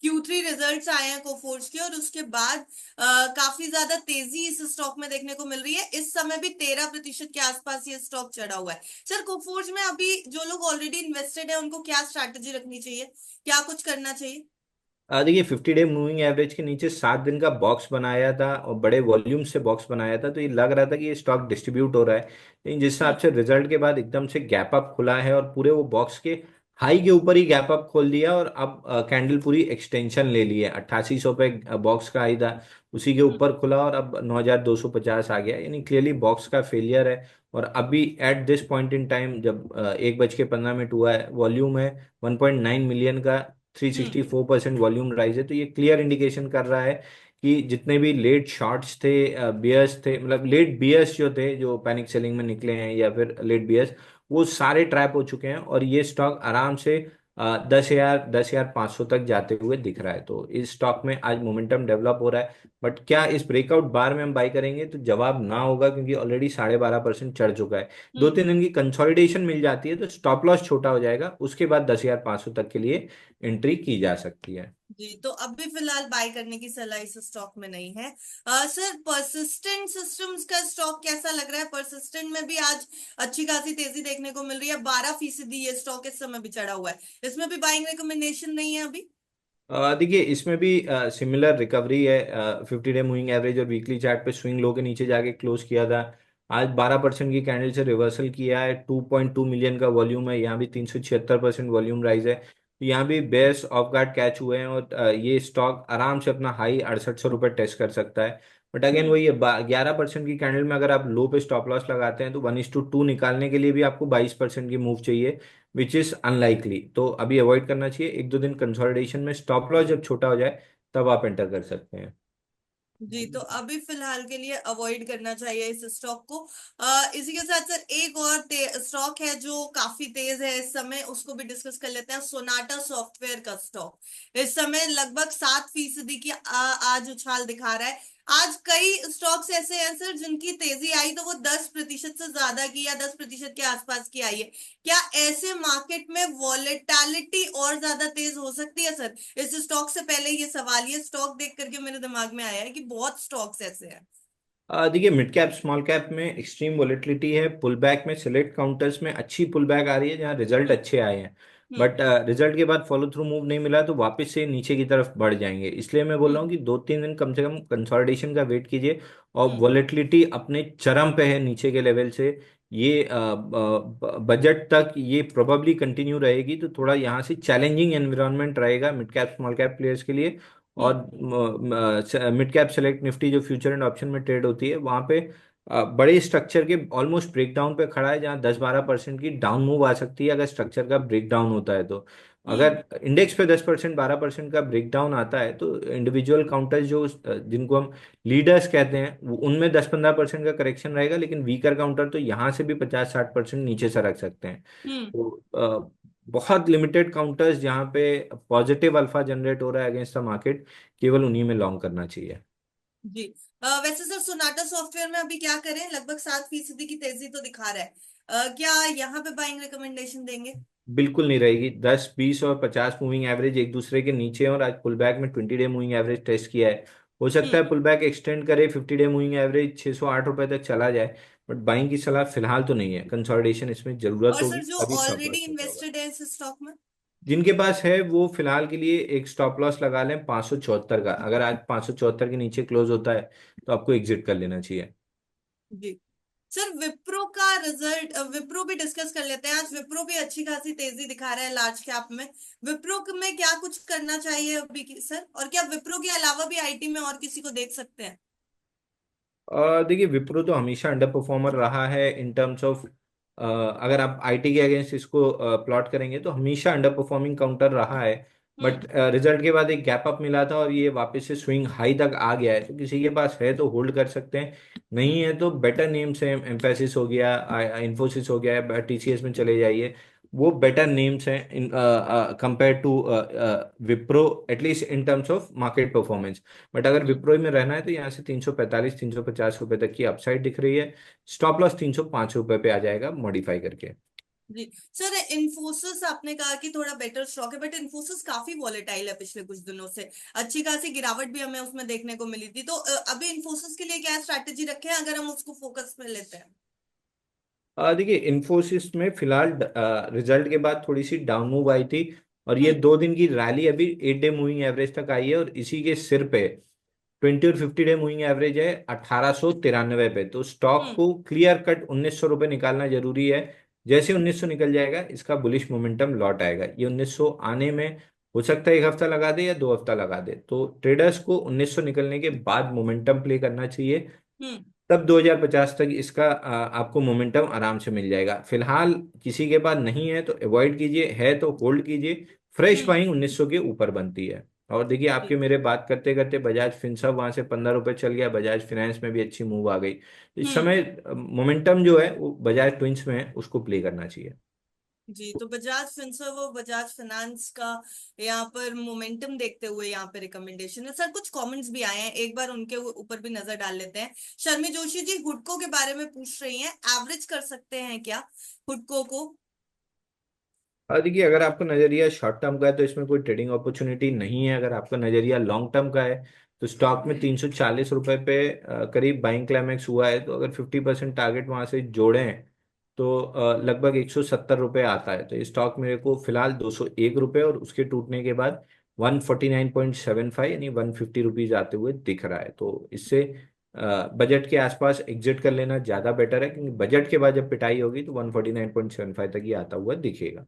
Q3 results आए हैं Coforge के, और उसके बाद काफी ज्यादा तेजी इस स्टॉक में देखने को मिल रही है। इस समय भी 13% के आसपास ये स्टॉक चढ़ा हुआ है। सर, कोफोर्ज में अभी जो लोग ऑलरेडी इन्वेस्टेड है उनको क्या स्ट्रैटेजी रखनी चाहिए, क्या कुछ करना चाहिए? देखिए 50 डे मूविंग एवरेज के नीचे 7 दिन का बॉक्स बनाया था और बड़े वॉल्यूम से बॉक्स बनाया था, तो ये लग रहा था कि ये स्टॉक डिस्ट्रीब्यूट हो रहा है। लेकिन जिस हिसाब हम्म। से रिजल्ट के बाद एकदम से गैप अप खुला है और पूरे वो बॉक्स के हाई के ऊपर ही गैप अप खोल दिया, और अब कैंडल पूरी एक्सटेंशन ले ली है। 8800 पे बॉक्स का हाई था, उसी के हम्म। ऊपर खुला और अब 9250 आ गया, यानी क्लियरली बॉक्स का फेलियर है। और अभी at this point in time जब 1:15 हुआ है, वॉल्यूम है 1.9 मिलियन का, हम्म। 364% वॉल्यूम राइज है। तो ये क्लियर इंडिकेशन कर रहा है कि जितने भी लेट शॉर्ट्स थे, बियर्स थे, मतलब लेट बियर्स जो थे, जो पैनिक सेलिंग में निकले हैं या फिर लेट बियर्स, वो सारे ट्रैप हो चुके हैं और ये स्टॉक आराम से 10,500 तक जाते हुए दिख रहा है। तो इस स्टॉक में आज मोमेंटम डेवलप हो रहा है। बट क्या इस ब्रेकआउट बार में हम बाई करेंगे? तो जवाब ना होगा, क्योंकि ऑलरेडी 12.5% चढ़ चुका है। दो हम्म। तीन दिन की कंसोलिडेशन मिल जाती है तो स्टॉप लॉस छोटा हो जाएगा, उसके बाद 10,500 तक के लिए एंट्री की जा सकती है। जी, तो अब भी फिलहाल बाय करने की सलाह इस स्टॉक में नहीं है। सर, परसिस्टेंट सिस्टम्स का स्टॉक कैसा लग रहा है? परसिस्टेंट में भी आज अच्छी खासी तेजी देखने को मिल रही है, 12% ये स्टॉक इस समय भी चढ़ा हुआ है। इसमें भी बाइंग रिकमेंडेशन नहीं है अभी? देखिए इसमें भी सिमिलर रिकवरी है। 50 डे मूविंग एवरेज और वीकली चार्ट पे स्विंग लो के नीचे जाके क्लोज किया था। आज 12% की कैंडल से रिवर्सल किया है। 2.2 मिलियन का वॉल्यूम है, यहाँ भी 376% वॉल्यूम राइज है। तो यहाँ भी बेयर्स ऑफ गार्ड कैच हुए हैं और ये स्टॉक आराम से अपना हाई 6800 रुपये टेस्ट कर सकता है। बट अगेन हम्म। वही है, 11% की कैंडल में अगर आप लो पे स्टॉप लॉस लगाते हैं तो 1:2 निकालने के लिए भी आपको 22% की मूव चाहिए, विच इज अनलाइकली। तो अभी अवॉइड करना चाहिए। एक दो दिन कंसोलिडेशन में स्टॉप लॉस जब छोटा हो जाए तब आप एंटर कर सकते हैं। जी, तो अभी फिलहाल के लिए अवॉइड करना चाहिए इस स्टॉक को। इसी के साथ सर एक और स्टॉक है जो काफी तेज है इस समय, उसको भी डिस्कस कर लेते हैं। सोनाटा सॉफ्टवेयर का स्टॉक इस समय लगभग 7% की आज उछाल दिखा रहा है। आज कई स्टॉक्स ऐसे हैं सर जिनकी तेजी आई तो वो 10% से ज्यादा की या 10% के आसपास की आई है। क्या ऐसे मार्केट में वॉलेटिलिटी और ज्यादा तेज हो सकती है सर? इस स्टॉक से पहले ये सवाल, ये स्टॉक देख करके मेरे दिमाग में आया है कि बहुत स्टॉक्स ऐसे हैं। देखिए मिड कैप स्मॉल कैप में एक्सट्रीम वोलेटिलिटी है। पुल बैक में सिलेक्ट काउंटर्स में अच्छी पुल बैक आ रही है जहां रिजल्ट हम्म। अच्छे आए हैं। हम्म। बट रिजल्ट के बाद फॉलो थ्रू मूव नहीं मिला तो वापस से नीचे की तरफ बढ़ जाएंगे। इसलिए मैं बोल रहा हम्म। हूँ कि 2-3 दिन कम से कम कंसोलिडेशन का वेट कीजिए। और हम्म। वोलेटिलिटी अपने चरम पे है नीचे के लेवल से। ये बजट तक ये प्रोबेबली कंटिन्यू रहेगी, तो थोड़ा यहाँ से चैलेंजिंग एनवायरनमेंट रहेगा mid cap small cap players के लिए। और हम्म। मिड कैप सेलेक्ट निफ्टी जो फ्यूचर एंड ऑप्शन में ट्रेड होती है, वहां पे बड़े स्ट्रक्चर के ऑलमोस्ट ब्रेकडाउन पे खड़ा है, जहां 10-12% की डाउन मूव आ सकती है अगर स्ट्रक्चर का ब्रेकडाउन होता है तो। हम्म। अगर इंडेक्स पे 10% 12% का ब्रेकडाउन आता है तो इंडिविजुअल काउंटर्स जो जिनको हम लीडर्स कहते हैं, उनमें 10-15% का करेक्शन रहेगा, लेकिन वीकर काउंटर तो यहाँ से भी 50-60% नीचे से रख सकते हैं। हम्म। तो बहुत लिमिटेड काउंटर्स जहाँ पे पॉजिटिव अल्फा जनरेट हो रहा है अगेंस्ट द मार्केट, केवल उन्हीं में लॉन्ग करना चाहिए। जी। वैसे सर सोनाटा सॉफ्टवेयर में अभी क्या करें? लगभग 7% की तेजी तो दिखा रहा है। क्या यहाँ पे बाइंग रिकमेंडेशन देंगे? बिल्कुल नहीं रहेगी। 10, 20 और 50 मूविंग एवरेज एक दूसरे के नीचे हैं और आज पुल बैक में 20 डे मूविंग एवरेज टेस्ट किया है। हो सकता हम्म। है पुल बैक एक्सटेंड करे, 50 डे मूविंग एवरेज 608 रुपए तक चला जाए। बट बाइंग की सलाह फिलहाल तो नहीं है। कंसोलिडेशन इसमें जरूरत और होगी सर जो तभी स्टॉप लॉस ऑलरेडी छोटा होगा। इन्वेस्टेड है इस स्टॉक में? जिनके पास है वो फिलहाल के लिए एक स्टॉप लॉस लगा लें 574 का। अगर आज 574 के नीचे क्लोज होता है तो आपको एग्जिट कर लेना चाहिए। जी। सर विप्रो का रिजल्ट, विप्रो भी डिस्कस कर लेते हैं। आज विप्रो भी अच्छी खासी तेजी दिखा रहा है लार्ज कैप में। विप्रो में क्या कुछ करना चाहिए अभी की सर? और क्या विप्रो के अलावा भी आईटी में और किसी को देख सकते हैं? देखिए विप्रो तो हमेशा अंडर परफॉर्मर रहा है इन टर्म्स ऑफ, अगर आप आईटी के अगेंस्ट इसको प्लॉट करेंगे तो हमेशा अंडर परफॉर्मिंग काउंटर रहा है। हम्म। बट रिजल्ट के बाद एक गैप अप मिला था और ये वापस से स्विंग हाई तक आ गया है, तो किसी के पास है तो होल्ड कर सकते हैं। नहीं है तो बेटर नेम्स है, एम्फेसिस हो गया, इन्फोसिस हो गया, टीसीएस में चले जाइए। वो बेटर नेम्स हैं in compare to Wipro, at least in terms of market performance. But अगर हम्म। विप्रो में रहना है तो यहाँ से 345-350 रुपए तक की अपसाइड दिख रही है। स्टॉप लॉस 305 रुपए पे आ जाएगा मॉडिफाई करके। जी सर, इन्फोसिस आपने कहा कि थोड़ा बेटर स्टॉक है, बट इन्फोसिस काफी वॉलेटाइल है पिछले कुछ दिनों से। अच्छी खासी गिरावट भी हमें उसमें देखने को मिली थी। तो अभी इन्फोसिस के लिए क्या स्ट्रैटेजी रखें अगर हम उसको फोकस में लेते हैं? देखिए इंफोसिस में फिलहाल रिजल्ट के बाद थोड़ी सी डाउन मूव आई थी, और ये हम्म। 2 दिन की रैली अभी 8 डे मूविंग एवरेज तक आई है, और इसी के सिर पे 20 और 50 डे मूविंग एवरेज है 1893 पे। तो स्टॉक हम्म। को क्लियर कट 1900 रुपये निकालना जरूरी है। जैसे 1900 निकल जाएगा इसका बुलिश मोमेंटम लौट आएगा। ये 1900 आने में हो सकता है 1 हफ्ता लगा दे या 2 हफ्ता लगा दे, तो ट्रेडर्स को 1900 निकलने के बाद मोमेंटम प्ले करना चाहिए। हम्म। तब 2050 तक इसका आपको मोमेंटम आराम से मिल जाएगा। फिलहाल किसी के पास नहीं है तो अवॉइड कीजिए, है तो होल्ड कीजिए। फ्रेश हम्म। बाइंग 1900 के ऊपर बनती है। और देखिए आपके जी। मेरे बात करते करते बजाज फिनसर्व वहां से 15 रुपए चल गया, बजाज फाइनेंस में भी अच्छी मूव आ गई। इस हम्म। समय मोमेंटम जो है वो बजाज ट्विंस में है, उसको प्ले करना चाहिए। जी, तो बजाज फिनसर्व और बजाज फाइनेंस का यहाँ पर मोमेंटम देखते हुए यहाँ पे रिकमेंडेशन है सर। कुछ कमेंट्स भी आए हैं, एक बार उनके ऊपर भी नजर डाल लेते हैं। शर्मी जोशी जी हुडको के बारे में पूछ रही हैं, एवरेज कर सकते हैं क्या हुडको को? और देखिए अगर आपका नजरिया शॉर्ट टर्म का है तो इसमें कोई ट्रेडिंग अपॉर्चुनिटी नहीं है। अगर आपका नजरिया लॉन्ग टर्म का है तो स्टॉक में 340 रुपए पे करीब बाइंग क्लाइमेक्स हुआ है, तो अगर 50% टारगेट वहां से जोड़ें तो लगभग 170 रुपये आता है। तो ये स्टॉक मेरे को फिलहाल 201 रुपये और उसके टूटने के बाद 149.75 यानी 150 रुपीज आते हुए दिख रहा है। तो इससे बजट के आसपास एग्जिट कर लेना ज़्यादा बेटर है, क्योंकि बजट के बाद जब पिटाई होगी तो 149.75 तक ही आता हुआ दिखेगा।